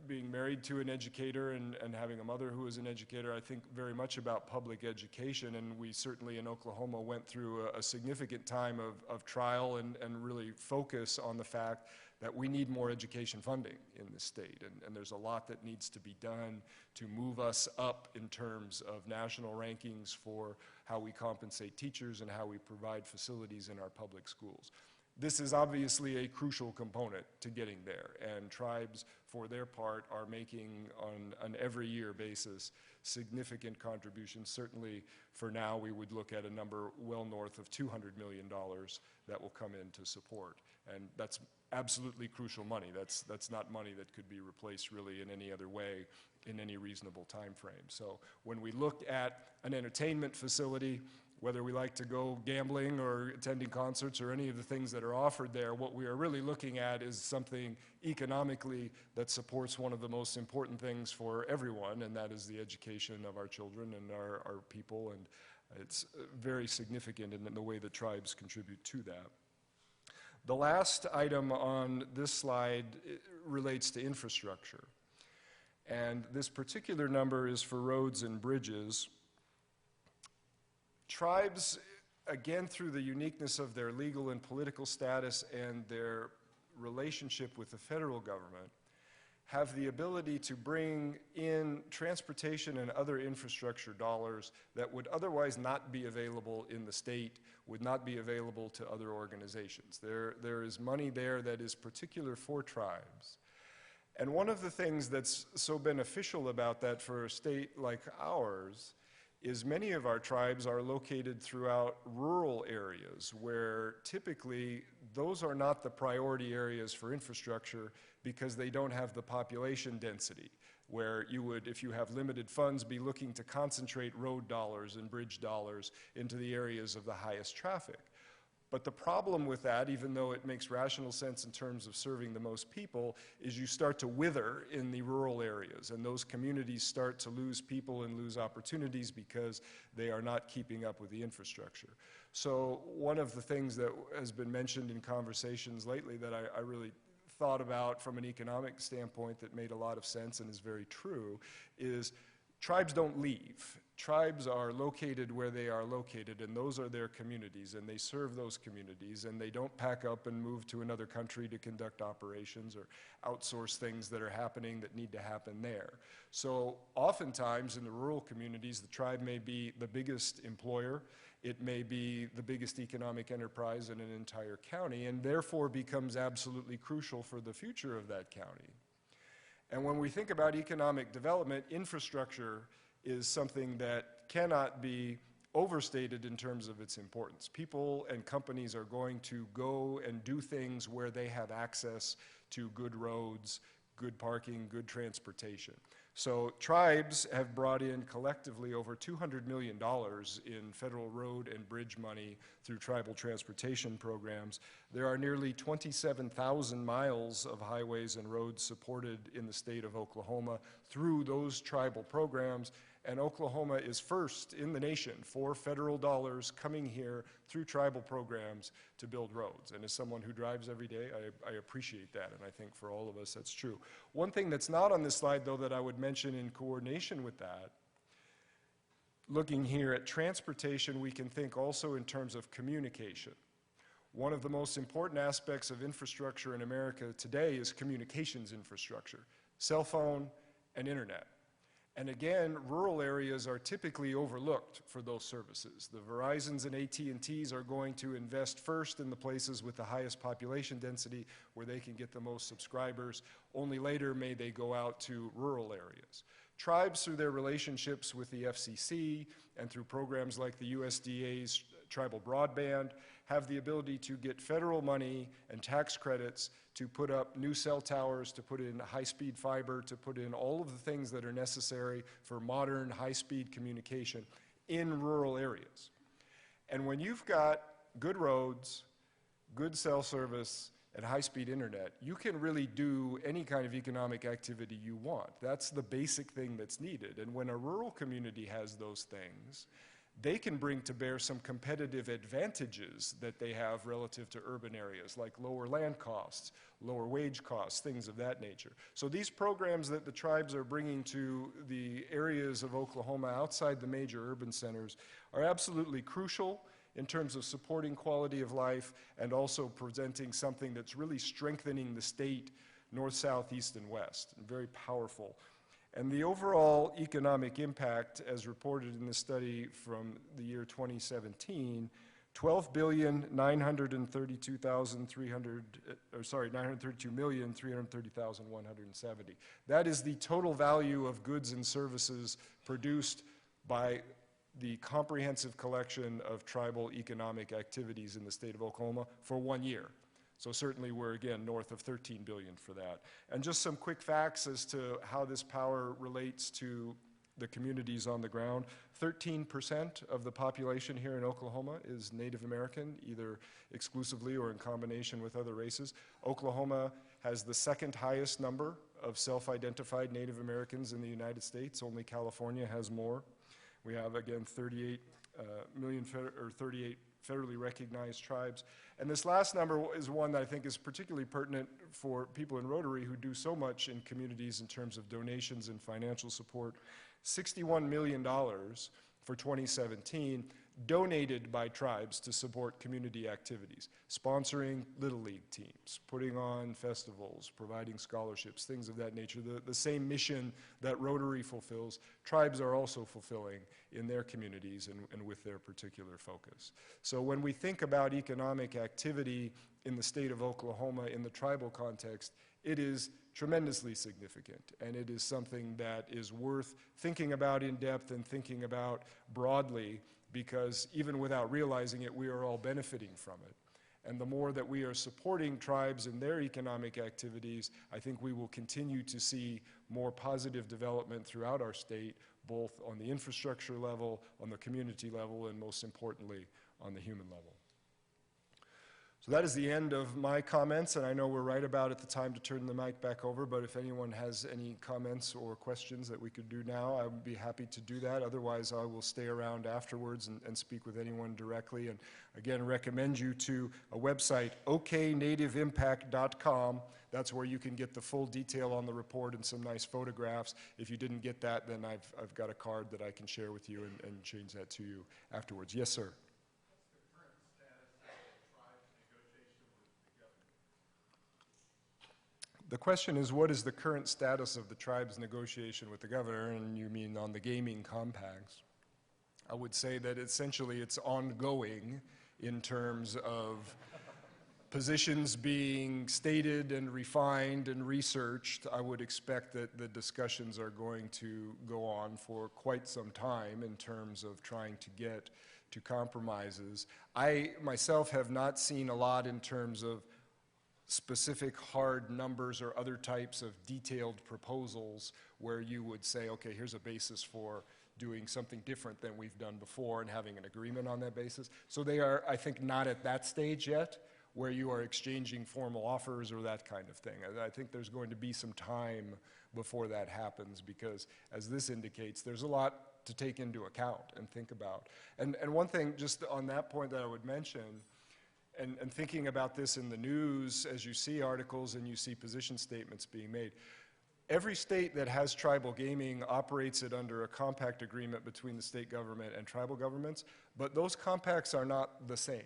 being married to an educator and having a mother who was an educator, I think very much about public education, and we certainly in Oklahoma went through a significant time of trial and really focus on the fact that we need more education funding in the state, and there's a lot that needs to be done to move us up in terms of national rankings for how we compensate teachers and how we provide facilities in our public schools. This is obviously a crucial component to getting there, and tribes, for their part, are making, on an every year basis, significant contributions. Certainly, for now, we would look at a number well north of $200 million that will come in to support, and that's absolutely crucial money. That's not money that could be replaced really in any other way in any reasonable time frame. So when we look at an entertainment facility, whether we like to go gambling or attending concerts or any of the things that are offered there, what we are really looking at is something economically that supports one of the most important things for everyone, and that is the education of our children and our people, and it's very significant in the way that tribes contribute to that. The last item on this slide relates to infrastructure, and this particular number is for roads and bridges. Tribes, again, through the uniqueness of their legal and political status and their relationship with the federal government, have the ability to bring in transportation and other infrastructure dollars that would otherwise not be available in the state, would not be available to other organizations. There is money there that is particular for tribes. And one of the things that's so beneficial about that for a state like ours is many of our tribes are located throughout rural areas where typically those are not the priority areas for infrastructure because they don't have the population density, where you would, if you have limited funds, be looking to concentrate road dollars and bridge dollars into the areas of the highest traffic. But the problem with that, even though it makes rational sense in terms of serving the most people, is you start to wither in the rural areas, and those communities start to lose people and lose opportunities because they are not keeping up with the infrastructure. So one of the things that has been mentioned in conversations lately that I really thought about from an economic standpoint that made a lot of sense and is very true is tribes don't leave. Tribes are located where they are located, and those are their communities, and they serve those communities, and they don't pack up and move to another country to conduct operations or outsource things that are happening that need to happen there. So oftentimes in the rural communities, the tribe may be the biggest employer, it may be the biggest economic enterprise in an entire county, and therefore becomes absolutely crucial for the future of that county. And when we think about economic development, infrastructure is something that cannot be overstated in terms of its importance. People and companies are going to go and do things where they have access to good roads, good parking, good transportation. So tribes have brought in collectively over $200 million in federal road and bridge money through tribal transportation programs. There are nearly 27,000 miles of highways and roads supported in the state of Oklahoma through those tribal programs, and Oklahoma is first in the nation for federal dollars coming here through tribal programs to build roads. And as someone who drives every day, I appreciate that, and I think for all of us that's true. One thing that's not on this slide, though, that I would mention in coordination with that, looking here at transportation, we can think also in terms of communication. One of the most important aspects of infrastructure in America today is communications infrastructure, cell phone and internet. And again, rural areas are typically overlooked for those services. The Verizons and AT&Ts are going to invest first in the places with the highest population density where they can get the most subscribers. Only later may they go out to rural areas. Tribes, through their relationships with the FCC and through programs like the USDA's Tribal Broadband, have the ability to get federal money and tax credits to put up new cell towers, to put in high-speed fiber, to put in all of the things that are necessary for modern high-speed communication in rural areas. And when you've got good roads, good cell service, and high-speed internet, you can really do any kind of economic activity you want. That's the basic thing that's needed. And when a rural community has those things, they can bring to bear some competitive advantages that they have relative to urban areas, like lower land costs, lower wage costs, things of that nature. So these programs that the tribes are bringing to the areas of Oklahoma outside the major urban centers are absolutely crucial in terms of supporting quality of life and also presenting something that's really strengthening the state north, south, east, and west. Very powerful. And the overall economic impact, as reported in the study from the year 2017, 932,330,170. That is the total value of goods and services produced by the comprehensive collection of tribal economic activities in the state of Oklahoma for 1 year. So certainly we're, again, north of 13 billion for that. And just some quick facts as to how this power relates to the communities on the ground. 13% of the population here in Oklahoma is Native American, either exclusively or in combination with other races. Oklahoma has the second highest number of self-identified Native Americans in the United States. Only California has more. We have, again, 38 federally recognized tribes. And this last number is one that I think is particularly pertinent for people in Rotary who do so much in communities in terms of donations and financial support. $61 million for 2017 donated by tribes to support community activities, sponsoring Little League teams, putting on festivals, providing scholarships, things of that nature. The same mission that Rotary fulfills, tribes are also fulfilling in their communities and with their particular focus. So when we think about economic activity in the state of Oklahoma in the tribal context, it is tremendously significant, and it is something that is worth thinking about in depth and thinking about broadly, because even without realizing it, we are all benefiting from it. And the more that we are supporting tribes in their economic activities, I think we will continue to see more positive development throughout our state, both on the infrastructure level, on the community level, and most importantly, on the human level. So that is the end of my comments, and I know we're right about at the time to turn the mic back over, but if anyone has any comments or questions that we could do now, I would be happy to do that. Otherwise, I will stay around afterwards and speak with anyone directly. And again, recommend you to a website, oknativeimpact.com. That's where you can get the full detail on the report and some nice photographs. If you didn't get that, then I've got a card that I can share with you and change that to you afterwards. Yes, sir. The question is, what is the current status of the tribe's negotiation with the governor? And you mean on the gaming compacts. I would say that essentially it's ongoing in terms of positions being stated and refined and researched. I would expect that the discussions are going to go on for quite some time in terms of trying to get to compromises. I myself have not seen a lot in terms of specific hard numbers or other types of detailed proposals where you would say, okay, here's a basis for doing something different than we've done before and having an agreement on that basis. So they are, I think, not at that stage yet where you are exchanging formal offers or that kind of thing. I think there's going to be some time before that happens because, as this indicates, there's a lot to take into account and think about. And one thing just on that point that I would mention, and thinking about this in the news, as you see articles and you see position statements being made, every state that has tribal gaming operates it under a compact agreement between the state government and tribal governments, but those compacts are not the same.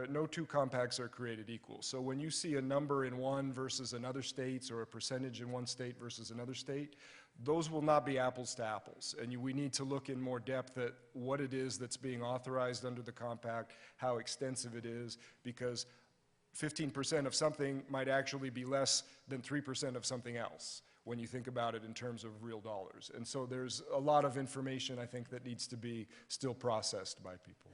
No two compacts are created equal. So when you see a number in one versus another state or a percentage in one state versus another state, those will not be apples to apples. And we need to look in more depth at what it is that's being authorized under the compact, how extensive it is, because 15% of something might actually be less than 3% of something else when you think about it in terms of real dollars. And so there's a lot of information, I think, that needs to be still processed by people.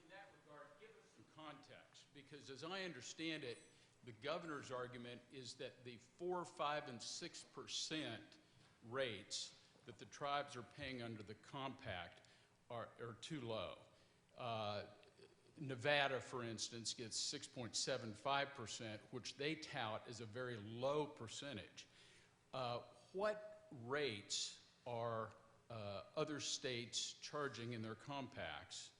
In that regard, give us some context, because as I understand it, the governor's argument is that the 4%, 5%, and 6% rates that the tribes are paying under the compact are too low. Nevada, for instance, gets 6.75%, which they tout as a very low percentage. What rates are other states charging in their compacts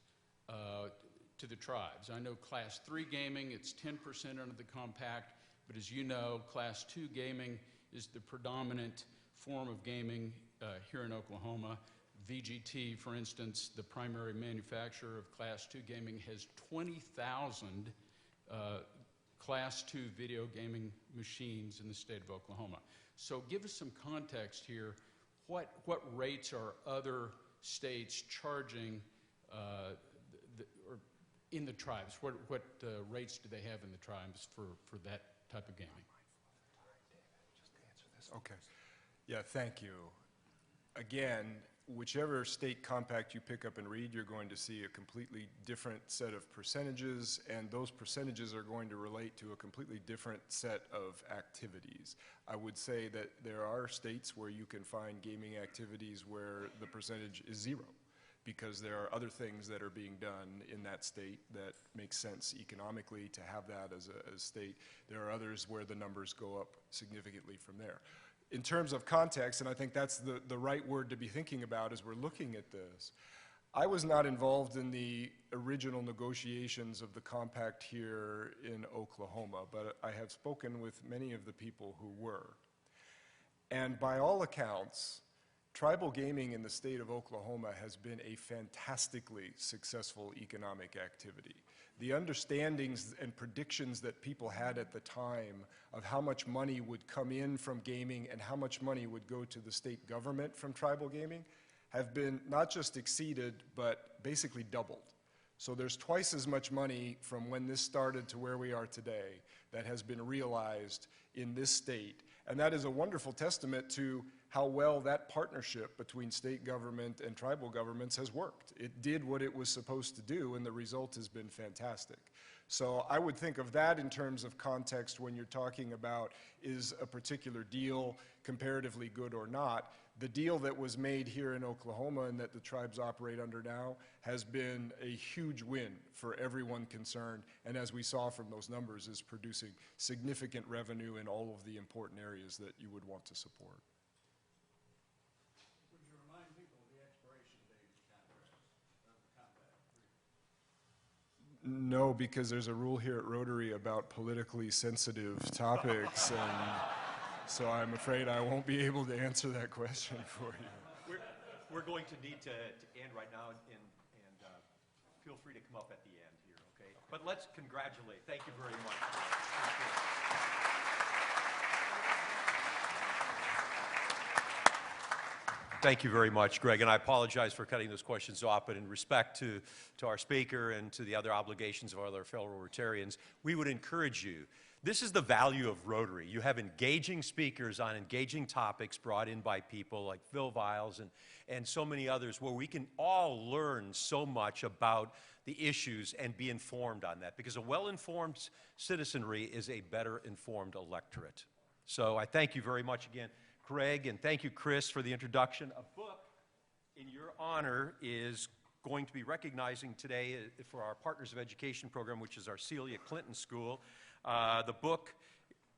to the tribes? I know Class 3 gaming, it's 10% under the compact, but as you know, Class 2 gaming is the predominant form of gaming here in Oklahoma. VGT, for instance, the primary manufacturer of Class 2 gaming, has 20,000 Class 2 video gaming machines in the state of Oklahoma. So give us some context here. What rates are other states charging or in the tribes? What rates do they have in the tribes for that type of gaming? Okay. Yeah, thank you. Again, whichever state compact you pick up and read, you're going to see a completely different set of percentages, and those percentages are going to relate to a completely different set of activities. I would say that there are states where you can find gaming activities where the percentage is 0, because there are other things that are being done in that state that make sense economically to have that as a state. There are others where the numbers go up significantly from there. In terms of context, and I think that's the right word to be thinking about as we're looking at this, I was not involved in the original negotiations of the compact here in Oklahoma, but I have spoken with many of the people who were. And by all accounts, tribal gaming in the state of Oklahoma has been a fantastically successful economic activity. The understandings and predictions that people had at the time of how much money would come in from gaming and how much money would go to the state government from tribal gaming have been not just exceeded, but basically doubled. So there's twice as much money from when this started to where we are today that has been realized in this state. And that is a wonderful testament to how well that partnership between state government and tribal governments has worked. It did what it was supposed to do, and the result has been fantastic. So I would think of that in terms of context when you're talking about, is a particular deal comparatively good or not. The deal that was made here in Oklahoma and that the tribes operate under now has been a huge win for everyone concerned, and as we saw from those numbers, is producing significant revenue in all of the important areas that you would want to support. Would you remind people of the expiration date of the compact? No, because there's a rule here at Rotary about politically sensitive topics, and so I'm afraid I won't be able to answer that question for you. We're going to need to end right now, and feel free to come up at the end here, okay? But let's congratulate. Thank you very much. Thank you very much, Greg, and I apologize for cutting those questions off, but in respect to our speaker and to the other obligations of our other fellow Rotarians, we would encourage you. This is the value of Rotary. You have engaging speakers on engaging topics brought in by people like Phil Viles and so many others, where we can all learn so much about the issues and be informed on that, because a well-informed citizenry is a better informed electorate. So I thank you very much again, Greg, and thank you, Chris, for the introduction. A book in your honor is going to be recognizing today for our Partners of Education program, which is our Celia Clinton School. The book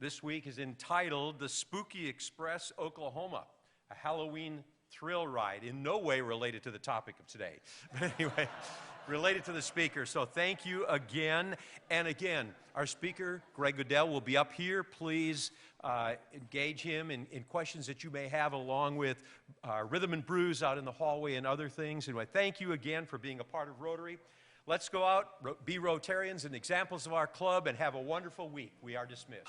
this week is entitled The Spooky Express, Oklahoma, a Halloween thrill ride, in no way related to the topic of today. But anyway, related to the speaker. So thank you again. And again, our speaker, Greg Goodell, will be up here. Please engage him in questions that you may have, along with Rhythm and Brews out in the hallway and other things. Anyway, thank you again for being a part of Rotary. Let's go out, be Rotarians and examples of our club, and have a wonderful week. We are dismissed.